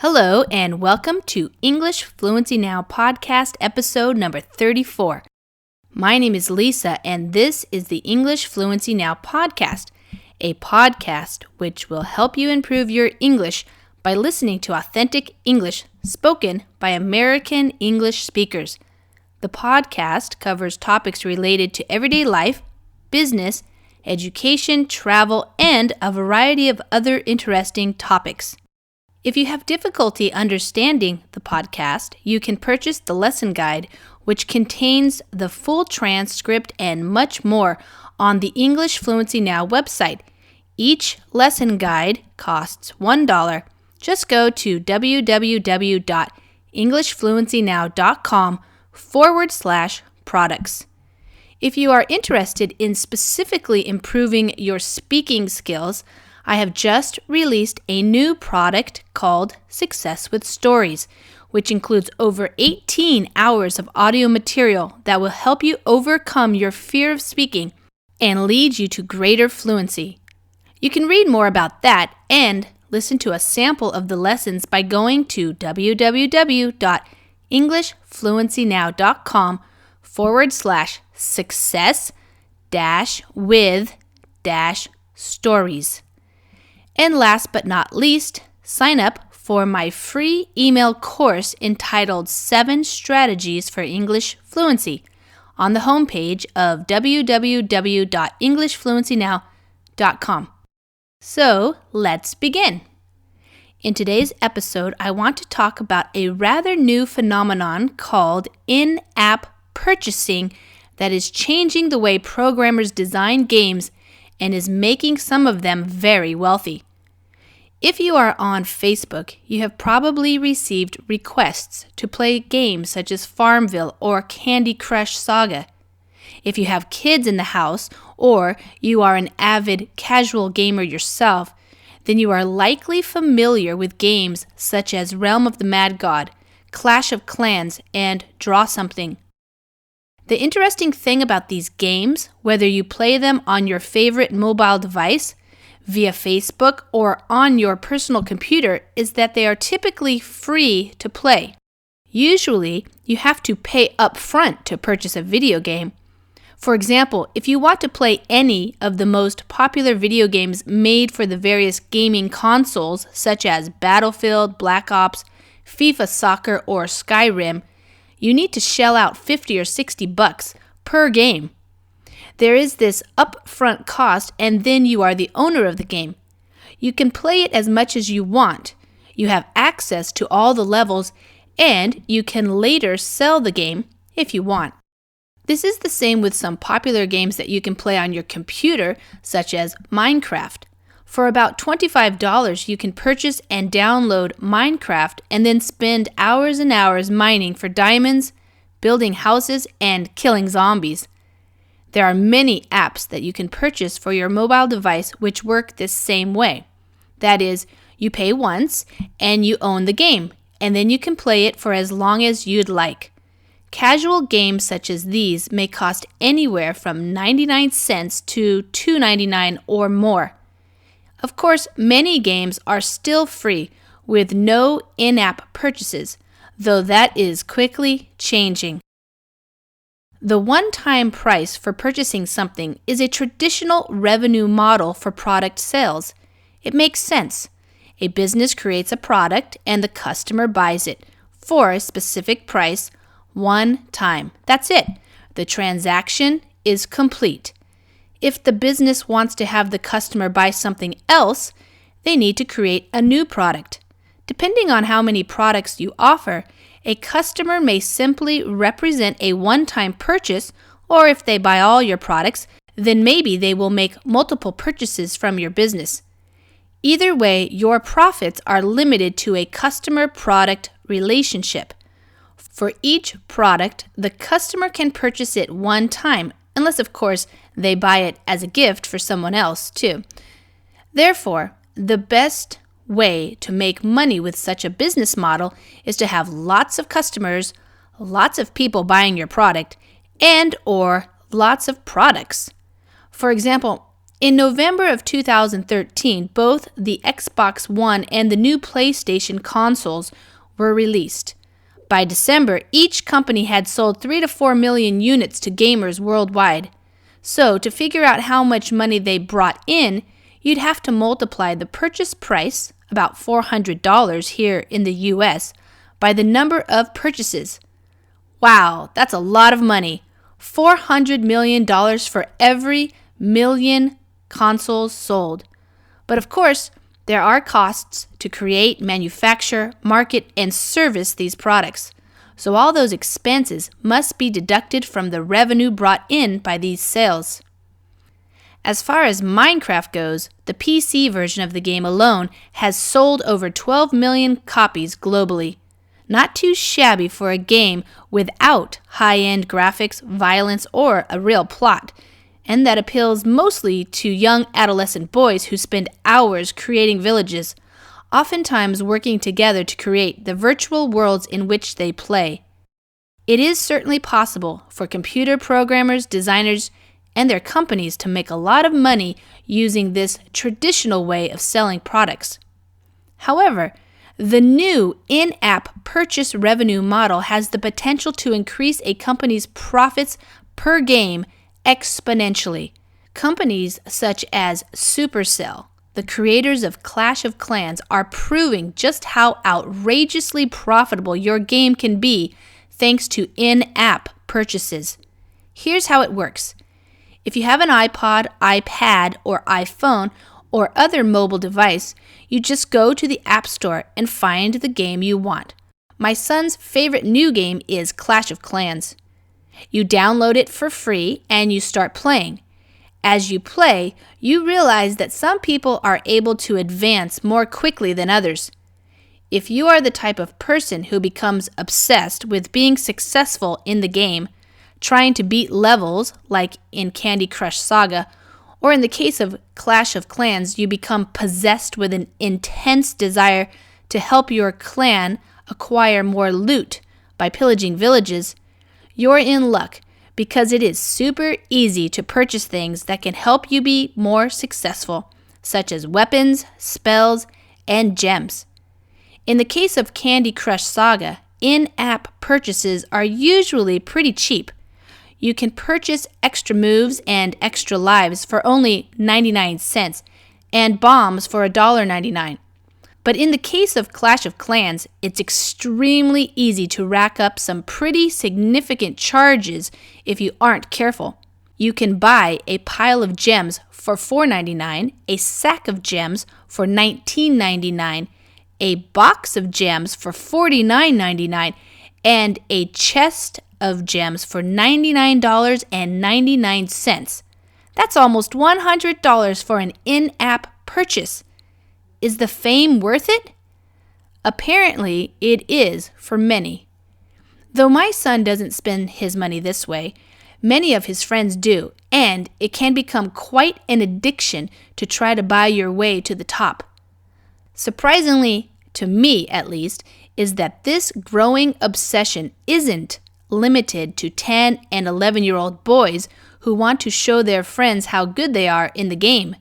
Hello and welcome to English Fluency Now podcast episode number 34. My name is Lisa and this is the English Fluency Now podcast, a podcast which will help you improve your English by listening to authentic English spoken by American English speakers. The podcast covers topics related to everyday life, business, education, travel, and a variety of other interesting topics. If you have difficulty understanding the podcast, you can purchase the lesson guide, which contains the full transcript and much more on the English Fluency Now website. Each lesson guide costs $1. Just go to www.englishfluencynow.com/products. If you are interested in specifically improving your speaking skills, I have just released a new product called Success with Stories, which includes over 18 hours of audio material that will help you overcome your fear of speaking and lead you to greater fluency. You can read more about that and listen to a sample of the lessons by going to www.englishfluencynow.com/success-with-stories. And last but not least, sign up for my free email course entitled 7 Strategies for English Fluency on the homepage of www.englishfluencynow.com. So, let's begin. In today's episode, I want to talk about a rather new phenomenon called in-app purchasing that is changing the way programmers design games and is making some of them very wealthy. If you are on Facebook, you have probably received requests to play games such as Farmville or Candy Crush Saga. If you have kids in the house or you are an avid casual gamer yourself, then you are likely familiar with games such as Realm of the Mad God, Clash of Clans, and Draw Something. The interesting thing about these games, whether you play them on your favorite mobile device, via Facebook, or on your personal computer, is that they are typically free to play. Usually, you have to pay up front to purchase a video game. For example, if you want to play any of the most popular video games made for the various gaming consoles, such as Battlefield, Black Ops, FIFA Soccer, or Skyrim, you need to shell out $50 or $60 per game. There is this upfront cost, and then you are the owner of the game. You can play it as much as you want. You have access to all the levels, and you can later sell the game if you want. This is the same with some popular games that you can play on your computer, such as Minecraft. For about $25, you can purchase and download Minecraft and then spend hours and hours mining for diamonds, building houses, and killing zombies. There are many apps that you can purchase for your mobile device which work this same way. That is, you pay once and you own the game, and then you can play it for as long as you'd like. Casual games such as these may cost anywhere from 99 cents to $2.99 or more. Of course, many games are still free with no in-app purchases, though that is quickly changing. The one-time price for purchasing something is a traditional revenue model for product sales. It makes sense. A business creates a product and the customer buys it for a specific price, one time. That's it. The transaction is complete. If the business wants to have the customer buy something else, they need to create a new product. Depending on how many products you offer, a customer may simply represent a one-time purchase, or if they buy all your products, then maybe they will make multiple purchases from your business. Either way, your profits are limited to a customer-product relationship. For each product, the customer can purchase it one time, unless, of course, they buy it as a gift for someone else, too. Therefore, the best way to make money with such a business model is to have lots of customers, lots of people buying your product, and or lots of products. For example, In November of 2013, both the Xbox One and the new PlayStation consoles were released. By December, each company had sold 3 to 4 million units to gamers worldwide. So, to figure out how much money they brought in, you'd have to multiply the purchase price, about $400 here in the US, by the number of purchases. Wow, that's a lot of money. $400 million for every million consoles sold. But of course, there are costs to create, manufacture, market, and service these products. So all those expenses must be deducted from the revenue brought in by these sales. As far as Minecraft goes, the PC version of the game alone has sold over 12 million copies globally. Not too shabby for a game without high-end graphics, violence, or a real plot, and that appeals mostly to young adolescent boys who spend hours creating villages, oftentimes working together to create the virtual worlds in which they play. It is certainly possible for computer programmers, designers, and their companies to make a lot of money using this traditional way of selling products. However, the new in-app purchase revenue model has the potential to increase a company's profits per game exponentially. Companies such as Supercell, the creators of Clash of Clans, are proving just how outrageously profitable your game can be thanks to in-app purchases. Here's how it works. If you have an iPod, iPad, or iPhone, or other mobile device, you just go to the App Store and find the game you want. My son's favorite new game is Clash of Clans. You download it for free and you start playing. As you play, you realize that some people are able to advance more quickly than others. If you are the type of person who becomes obsessed with being successful in the game, trying to beat levels like in Candy Crush Saga, or in the case of Clash of Clans, you become possessed with an intense desire to help your clan acquire more loot by pillaging villages, you're in luck because it is super easy to purchase things that can help you be more successful, such as weapons, spells, and gems. In the case of Candy Crush Saga, in-app purchases are usually pretty cheap. You can purchase extra moves and extra lives for only 99 cents and bombs for $1.99. But in the case of Clash of Clans, it's extremely easy to rack up some pretty significant charges if you aren't careful. You can buy a pile of gems for $4.99, a sack of gems for $19.99, a box of gems for $49.99, and a chest of gems for $99.99. That's almost $100 for an in-app purchase. Is the fame worth it? Apparently, it is for many. Though my son doesn't spend his money this way, many of his friends do, and it can become quite an addiction to try to buy your way to the top. Surprisingly, to me at least, is that this growing obsession isn't limited to 10 and 11-year-old boys who want to show their friends how good they are in the game.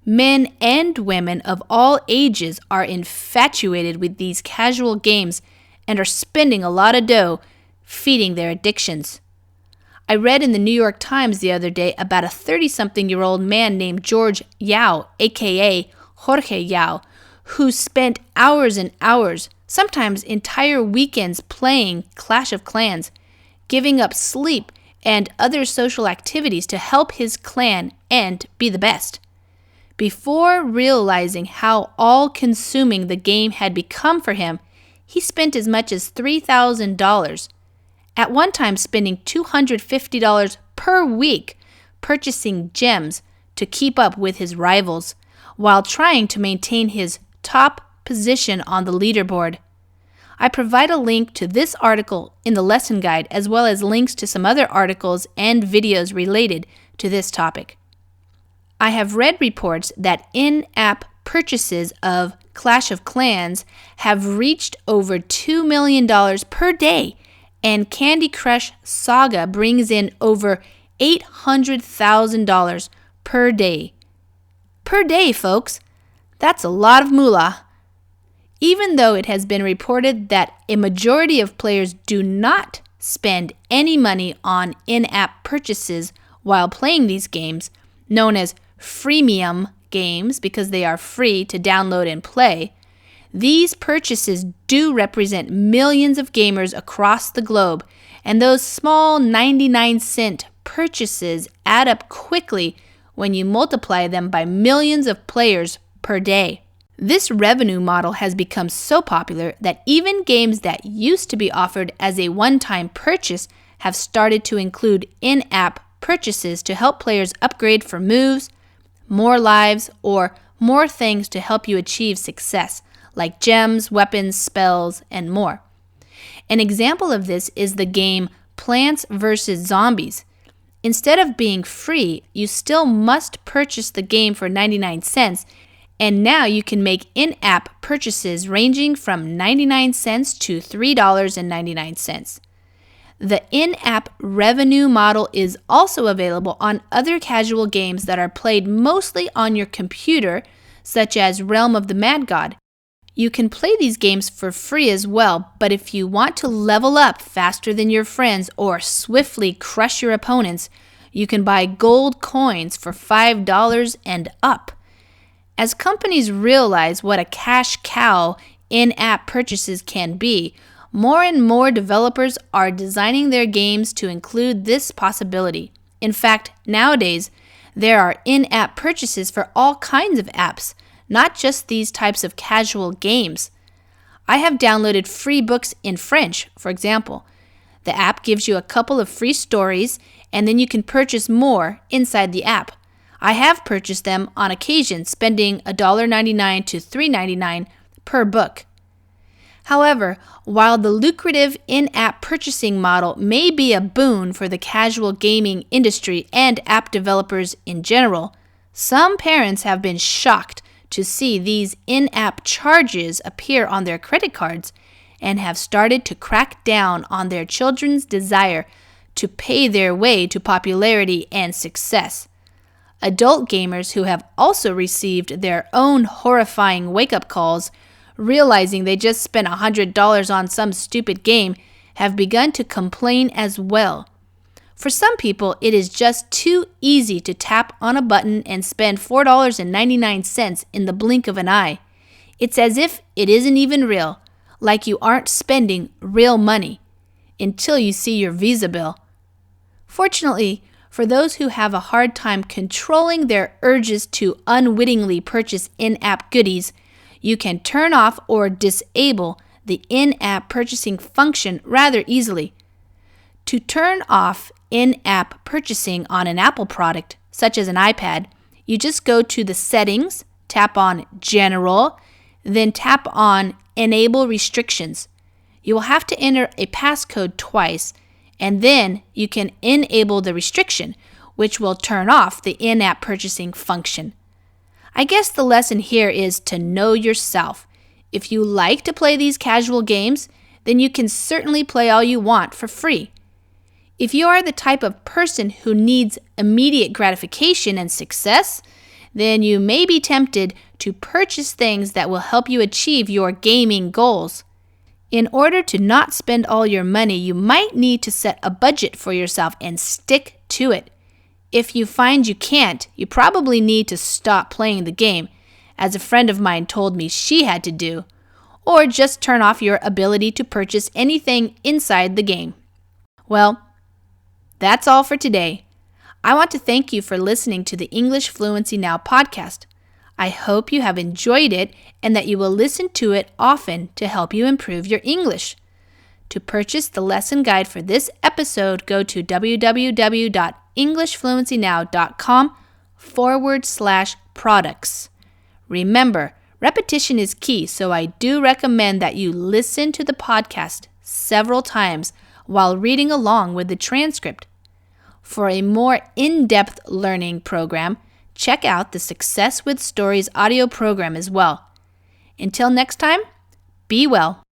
Men and women of all ages are infatuated with these casual games and are spending a lot of dough feeding their addictions. I read in the New York Times the other day about a 30-something-year-old man named George Yao, aka Jorge Yao, who spent hours and hours, sometimes entire weekends, playing Clash of Clans, giving up sleep and other social activities to help his clan and be the best. Before realizing how all-consuming the game had become for him, he spent as much as $3,000, at one time spending $250 per week purchasing gems to keep up with his rivals, while trying to maintain his top position on the leaderboard. I provide a link to this article in the lesson guide, as well as links to some other articles and videos related to this topic. I have read reports that in-app purchases of Clash of Clans have reached over $2 million per day, and Candy Crush Saga brings in over $800,000 per day. Per day, folks. That's a lot of moolah. Even though it has been reported that a majority of players do not spend any money on in-app purchases while playing these games, known as freemium games because they are free to download and play, these purchases do represent millions of gamers across the globe, and those small 99-cent purchases add up quickly when you multiply them by millions of players per day. This revenue model has become so popular that even games that used to be offered as a one-time purchase have started to include in-app purchases to help players upgrade for moves, more lives, or more things to help you achieve success, like gems, weapons, spells, and more. An example of this is the game Plants vs. Zombies. Instead of being free, you still must purchase the game for 99 cents, and now you can make in-app purchases ranging from 99 cents to $3.99. The in-app revenue model is also available on other casual games that are played mostly on your computer, such as Realm of the Mad God. You can play these games for free as well, but if you want to level up faster than your friends or swiftly crush your opponents, you can buy gold coins for $5 and up. As companies realize what a cash cow in-app purchases can be, more and more developers are designing their games to include this possibility. In fact, nowadays, there are in-app purchases for all kinds of apps, not just these types of casual games. I have downloaded free books in French, for example. The app gives you a couple of free stories, and then you can purchase more inside the app. I have purchased them on occasion, spending $1.99 to $3.99 per book. However, while the lucrative in-app purchasing model may be a boon for the casual gaming industry and app developers in general, some parents have been shocked to see these in-app charges appear on their credit cards and have started to crack down on their children's desire to pay their way to popularity and success. Adult gamers who have also received their own horrifying wake-up calls, realizing they just spent $100 on some stupid game, have begun to complain as well. For some people, it is just too easy to tap on a button and spend $4.99 in the blink of an eye. It's as if it isn't even real, like you aren't spending real money, until you see your Visa bill. Fortunately, for those who have a hard time controlling their urges to unwittingly purchase in-app goodies, you can turn off or disable the in-app purchasing function rather easily. To turn off in-app purchasing on an Apple product, such as an iPad, you just go to the settings, tap on General, then tap on Enable Restrictions. You will have to enter a passcode twice, and then you can enable the restriction, which will turn off the in-app purchasing function. I guess the lesson here is to know yourself. If you like to play these casual games, then you can certainly play all you want for free. If you are the type of person who needs immediate gratification and success, then you may be tempted to purchase things that will help you achieve your gaming goals. In order to not spend all your money, you might need to set a budget for yourself and stick to it. If you find you can't, you probably need to stop playing the game, as a friend of mine told me she had to do, or just turn off your ability to purchase anything inside the game. Well, that's all for today. I want to thank you for listening to the English Fluency Now podcast. I hope you have enjoyed it and that you will listen to it often to help you improve your English. To purchase the lesson guide for this episode, go to www.englishfluencynow.com/products. Remember, repetition is key, so I do recommend that you listen to the podcast several times while reading along with the transcript. For a more in-depth learning program, check out the Success with Stories audio program as well. Until next time, be well.